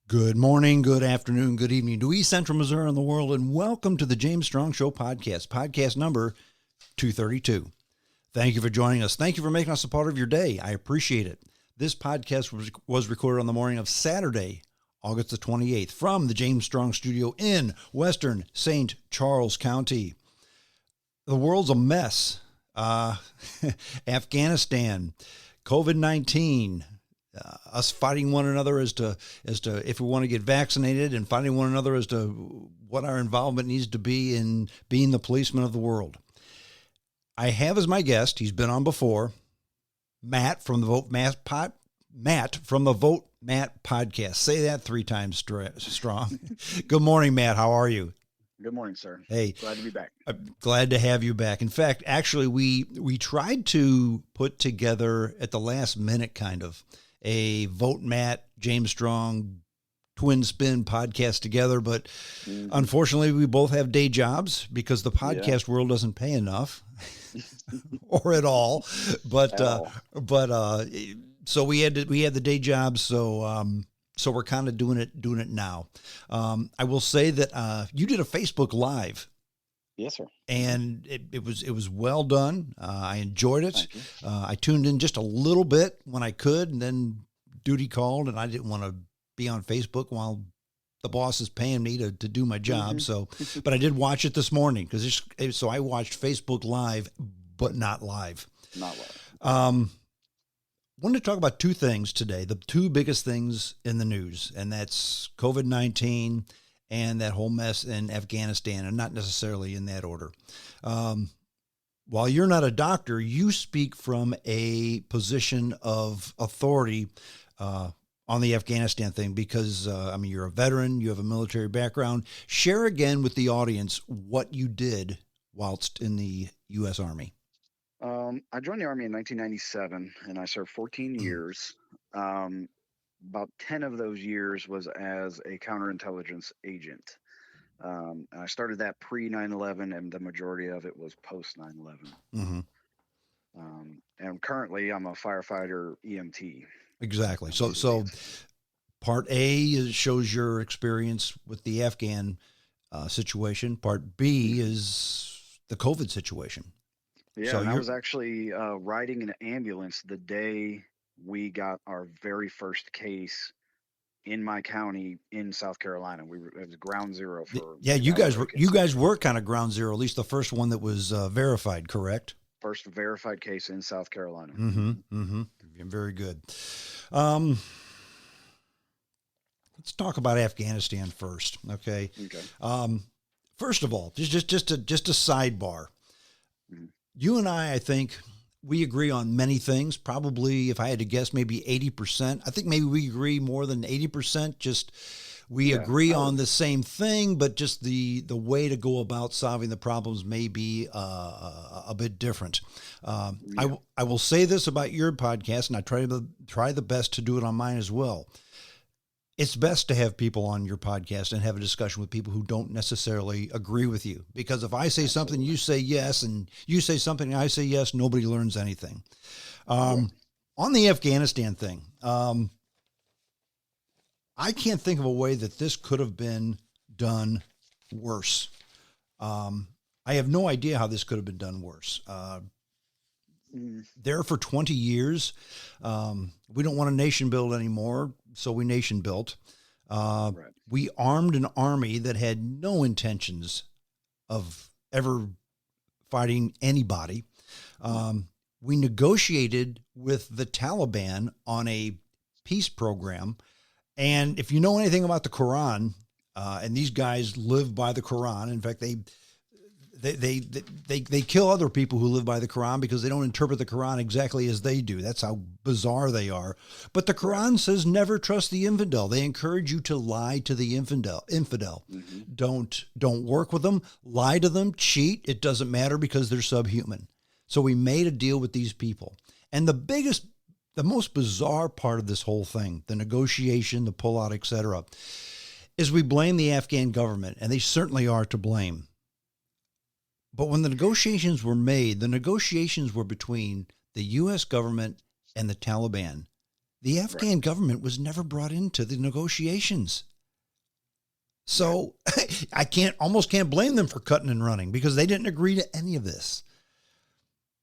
Good morning, good afternoon, good evening to East Central Missouri and the world, and welcome to the James Strong Show podcast, podcast number 232. Thank you for joining us. Thank you for making us a part of your day. I appreciate it. This podcast was recorded on the morning of Saturday, August the 28th, from the James Strong studio in western St. Charles County. The world's a mess. Afghanistan, COVID-19, us fighting one another as to if we want to get vaccinated, and fighting one another as to what our involvement needs to be in being the policeman of the world. I have as my guest, he's been on before, Matt from the Vote Matt podcast. Say that 3 times strong. Good morning, Matt. How are you? Good morning, sir. Hey, glad to be back. Glad to have you back. In fact, actually, we tried to put together at the last minute kind of a Vote Matt, James Strong, Twin Spin podcast together. But unfortunately, we both have day jobs because the podcast world doesn't pay enough or at all. But, so we had the day jobs. So we're kind of doing it now. I will say that you did a Facebook Live. Yes, sir. And it was well done. I enjoyed it. I tuned in just a little bit when I could, and then duty called, and I didn't want to be on Facebook while the boss is paying me to do my job. So, but I did watch it this morning so I watched Facebook Live, but not live. Not live. Wanted to talk about 2 things today, the 2 biggest things in the news, and that's COVID-19 and that whole mess in Afghanistan, and not necessarily in that order. While you're not a doctor, you speak from a position of authority on the Afghanistan thing because, you're a veteran, you have a military background. Share again with the audience what you did whilst in the U.S. Army. I joined the Army in 1997, and I served 14 years. About 10 of those years was as a Counter Intelligence agent. And I started that pre 9/11, and the majority of it was post 9/11. Mm-hmm. And currently, I'm a firefighter EMT. Exactly. So part A shows your experience with the Afghan situation. Part B is the COVID situation. Yeah, so and I was actually riding an ambulance the day we got our very first case in my county in South Carolina. It was ground zero for. Yeah, you guys were kind of ground zero, at least the first one that was verified, correct? First verified case in South Carolina. Mm-hmm. Mm-hmm. Very good. Let's talk about Afghanistan first, okay? Okay. First of all, just a sidebar. Mm-hmm. You and I think we agree on many things. Probably, if I had to guess, maybe 80%. I think maybe we agree more than 80%. Just we agree on the same thing, but just the way to go about solving the problems may be a bit different. I will say this about your podcast, and I try the best to do it on mine as well. It's best to have people on your podcast and have a discussion with people who don't necessarily agree with you. Because if I say something, you say yes, and you say something, and I say yes, nobody learns anything. On the Afghanistan thing, I can't think of a way that this could have been done worse. I have no idea how this could have been done worse. There for 20 years. We don't want a nation build anymore, so we nation built. Right. We armed an army that had no intentions of ever fighting anybody. We negotiated with the Taliban on a peace program. And if you know anything about the Quran, and these guys live by the Quran, in fact, they kill other people who live by the Quran because they don't interpret the Quran exactly as they do. That's how bizarre they are. But the Quran says never trust the infidel. They encourage you to lie to the infidel. Mm-hmm. Don't work with them, lie to them, cheat. It doesn't matter because they're subhuman. So we made a deal with these people. And the most bizarre part of this whole thing, the negotiation, the pullout, etc., is we blame the Afghan government, and they certainly are to blame. But when the negotiations were made, the negotiations were between the U.S. government and the Taliban. The Right. Afghan government was never brought into the negotiations. Right. So I almost can't blame them for cutting and running because they didn't agree to any of this.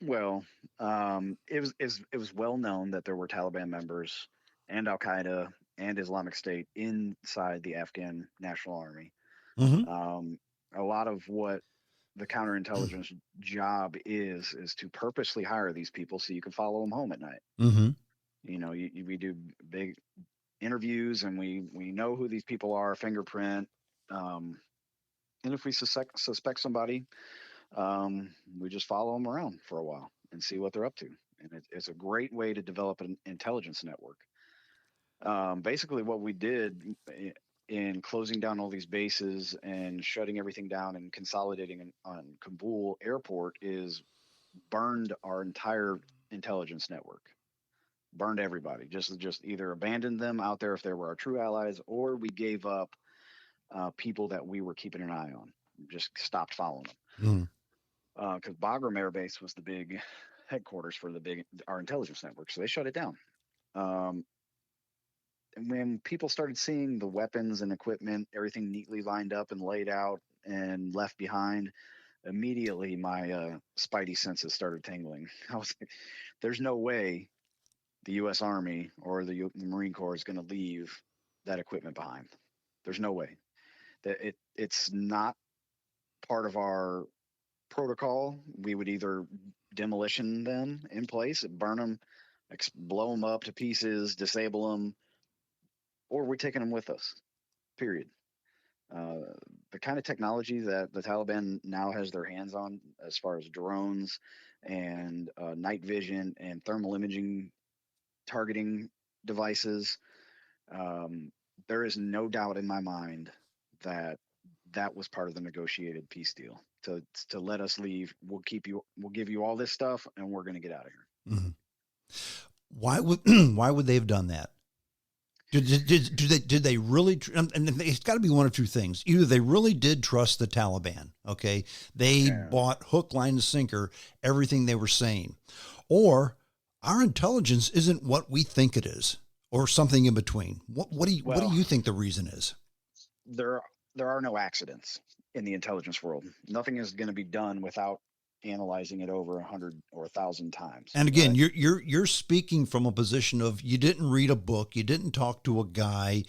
Well, it was well known that there were Taliban members and Al Qaeda and Islamic State inside the Afghan National Army. Mm-hmm. Um, a lot of what the counterintelligence job is to purposely hire these people so you can follow them home at night. Mm-hmm. We do big interviews and we know who these people are, fingerprint, um, and if we suspect somebody, we just follow them around for a while and see what they're up to. And it's a great way to develop an intelligence network. Basically, what we did in closing down all these bases and shutting everything down and consolidating on Kabul airport is burned our entire intelligence network, burned everybody, just either abandoned them out there if they were our true allies, or we gave up people that we were keeping an eye on, just stopped following them. Mm-hmm. Because Bagram Air Base was the big headquarters for our intelligence network, so they shut it down. Um, and when people started seeing the weapons and equipment, everything neatly lined up and laid out and left behind, immediately my spidey senses started tingling. I was like, "There's no way the U.S. Army or the Marine Corps is going to leave that equipment behind. There's no way that it's not part of our protocol. We would either demolition them in place, burn them, blow them up to pieces, disable them, or we're taking them with us. Period." Uh, the kind of technology that the Taliban now has their hands on, as far as drones and night vision and thermal imaging targeting devices, um, there is no doubt in my mind that that was part of the negotiated peace deal to let us leave. We'll give you all this stuff, and we're going to get out of here. Mm-hmm. Why would they have done that? Did they really? And it's got to be one of two things. Either they really did trust the Taliban. Okay, they bought hook, line, and sinker everything they were saying, or our intelligence isn't what we think it is, or something in between. What do you think the reason is? There are no accidents in the intelligence world. Nothing is going to be done without analyzing it over 100 or 1,000 times. And again, right? you're speaking from a position of you didn't read a book, you didn't talk to a guy,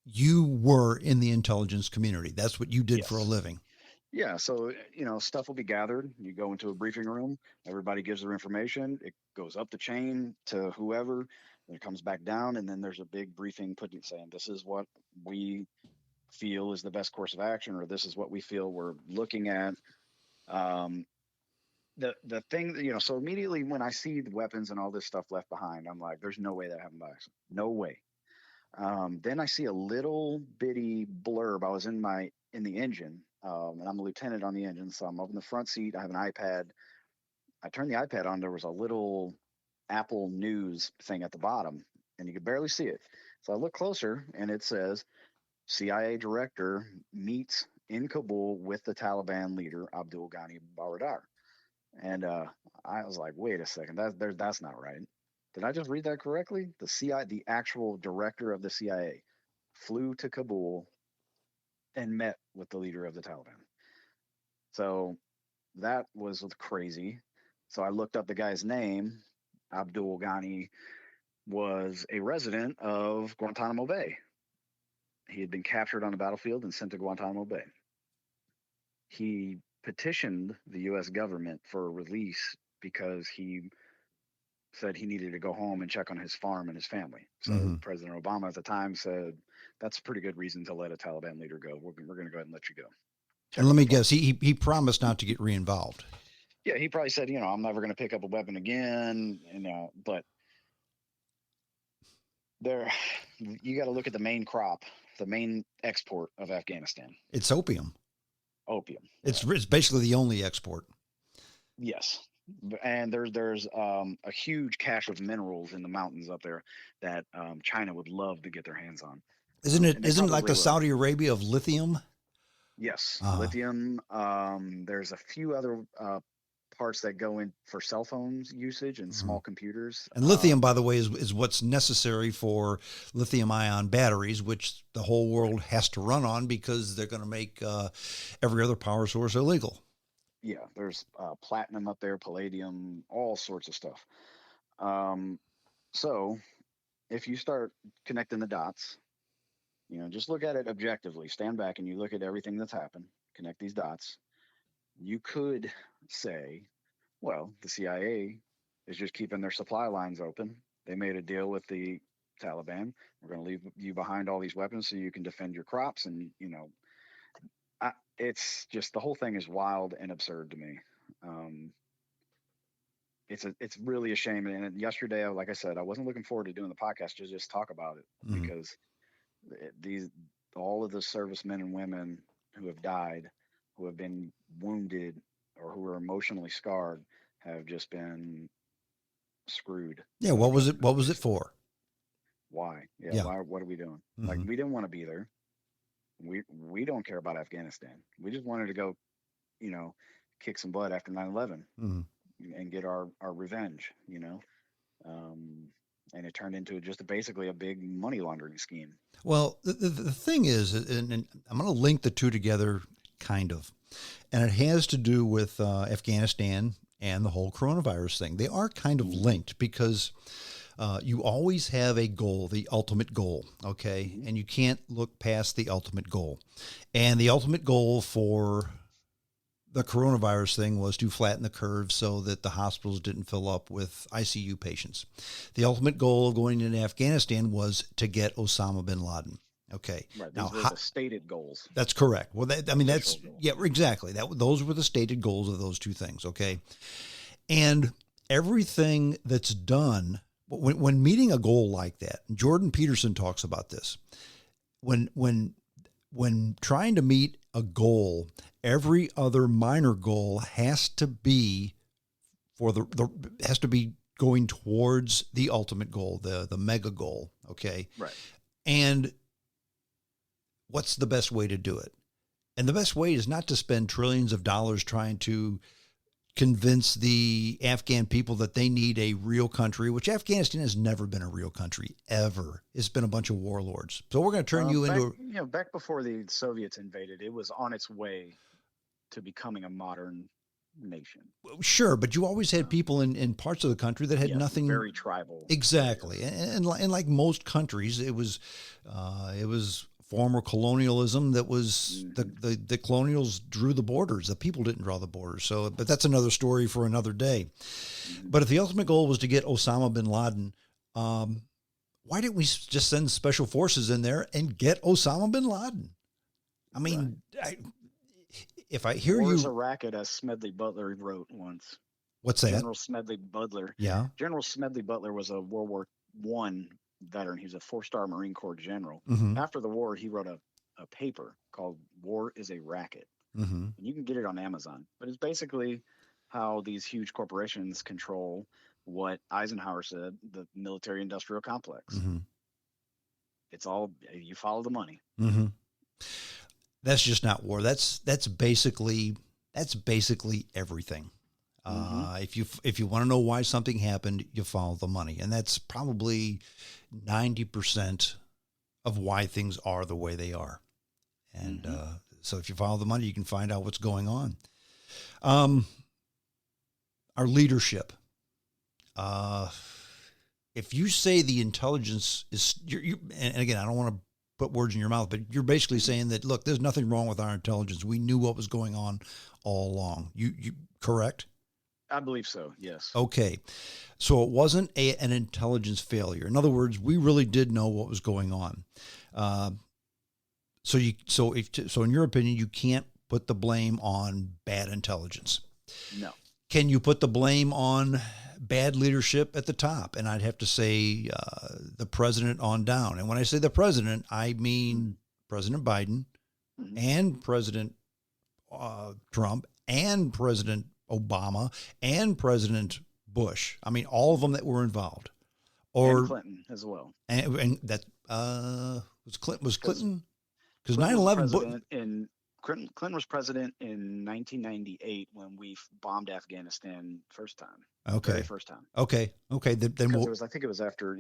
you were in the intelligence community. That's what you did for a Yes. living. Yeah, so stuff will be gathered. You go into a briefing room, everybody gives their information, it goes up the chain to whoever, and it comes back down, and then there's a big briefing putting saying this is what we feel is the best course of action, or this is what we feel we're looking at. Um, the thing that, so immediately when I see the weapons and all this stuff left behind, I'm like, there's no way that happened by accident. No way. Then I see a little bitty blurb. I was in the engine, and I'm a lieutenant on the engine, so I'm up in the front seat. I have an iPad. I turned the iPad on. There was a little Apple News thing at the bottom, and you could barely see it. So I look closer, and it says CIA director meets in Kabul with the Taliban leader Abdul Ghani Baradar. And I was like, wait a second, that's not right. Did I just read that correctly? The actual director of the CIA, flew to Kabul and met with the leader of the Taliban. So that was crazy. So I looked up the guy's name. Abdul Ghani was a resident of Guantanamo Bay. He had been captured on the battlefield and sent to Guantanamo Bay. He petitioned the U.S. government for a release because he said he needed to go home and check on his farm and his family. So Mm-hmm. President Obama at the time said, that's a pretty good reason to let a Taliban leader go. We're going to go ahead and let you go. And Check let on me the farm. guess, he promised not to get re-involved. Yeah, he probably said, I'm never going to pick up a weapon again. But you got to look at the main crop, the main export of Afghanistan. It's opium. Opium. It's basically the only export. Yes. And there's a huge cache of minerals in the mountains up there that China would love to get their hands on. Isn't And they it like probably the will. Saudi Arabia of lithium? Yes, lithium. There's a few other parts that go in for cell phones usage and Mhm. small computers. And lithium, by the way, is what's necessary for lithium ion batteries, which the whole world has to run on because they're going to make every other power source illegal. Yeah, there's platinum up there, palladium, all sorts of stuff. Um, so if you start connecting the dots, just look at it objectively, stand back and you look at everything that's happened, connect these dots. You could say, well, the CIA is just keeping their supply lines open. They made a deal with the Taliban. We're going to leave you behind all these weapons so you can defend your crops. And, it's just the whole thing is wild and absurd to me. Um, it's really a shame. And yesterday, like I said, I wasn't looking forward to doing the podcast to just talk about it Mm-hmm. because these all of the servicemen and women who have died, who have been wounded, or who are emotionally scarred, have just been screwed Yeah. by the What was it? president. What was it for? Why? Yeah. Yeah. Why? What are we doing? Like, Mm-hmm. we didn't want to be there. We don't care about Afghanistan. We just wanted to go, you know, kick some butt after 9/11 Mm-hmm. and get our revenge. Um, and it turned into just basically a big money laundering scheme. Well, the thing is, and I'm going to link the two together, kind of, and it has to do with Afghanistan and the whole coronavirus thing. They are kind of linked because you always have a goal, the ultimate goal, okay? Mm-hmm. And you can't look past the ultimate goal. And the ultimate goal for the coronavirus thing was to flatten the curve so that the hospitals didn't fill up with ICU patients. The ultimate goal of going into Afghanistan was to get Osama bin Laden. Okay. Right. Now, These were the stated goals. that's correct. Well, that's, Goals. yeah, exactly. Those were the stated goals of those two things. Okay. And everything that's done when meeting a goal like that, Jordan Peterson talks about this. When trying to meet a goal, every other minor goal has to be has to be going towards the ultimate goal, the mega goal. Okay. Right. And what's the best way to do it? And the best way is not to spend trillions of dollars trying to convince the Afghan people that they need a real country, which Afghanistan has never been a real country, ever. It's been a bunch of warlords. So we're going to turn you into back before the Soviets invaded, it was on its way to becoming a modern nation. Sure, but you always had people in parts of the country that had nothing. Very tribal. Exactly. And like most countries, it was former colonialism that was the colonials drew the borders. The people didn't draw the borders. So, but that's another story for another day. But if the ultimate goal was to get Osama bin Laden, why didn't we just send special forces in there and get Osama bin Laden? I mean, if I hear War is you, a racket, as Smedley Butler wrote once. What's that? General Smedley Butler. Yeah. General Smedley Butler was a World War I veteran. He was a 4-star Marine Corps general. Mm-hmm. After the war, he wrote a paper called War is a Racket. Mm-hmm. And you can get it on Amazon. But it's basically how these huge corporations control what Eisenhower said, the military industrial complex. Mm-hmm. It's all, you follow the money. Mm-hmm. That's just not war. That's basically everything. If you want to know why something happened, you follow the money, and that's probably 90% of why things are the way they are. And so, if you follow the money, you can find out what's going on. Our leadership. If you say the intelligence is, and again, I don't want to put words in your mouth, but you're basically saying that, look, there's nothing wrong with our intelligence. We knew what was going on all along. You correct? I believe so. Yes. Okay. So it wasn't an intelligence failure. In other words, we really did know what was going on. So in your opinion, you can't put the blame on bad intelligence. No. Can you put the blame on bad leadership at the top? And I'd have to say the president on down. And when I say the president, I mean President Biden and President Trump and President Obama and President Bush. I mean, all of them that were involved. And Clinton as well. And that was Clinton? Because 9/11 in Clinton was president in 1998 when we bombed Afghanistan first time. Okay. Very first time. Okay. Okay. Then Because we'll, I think it was after,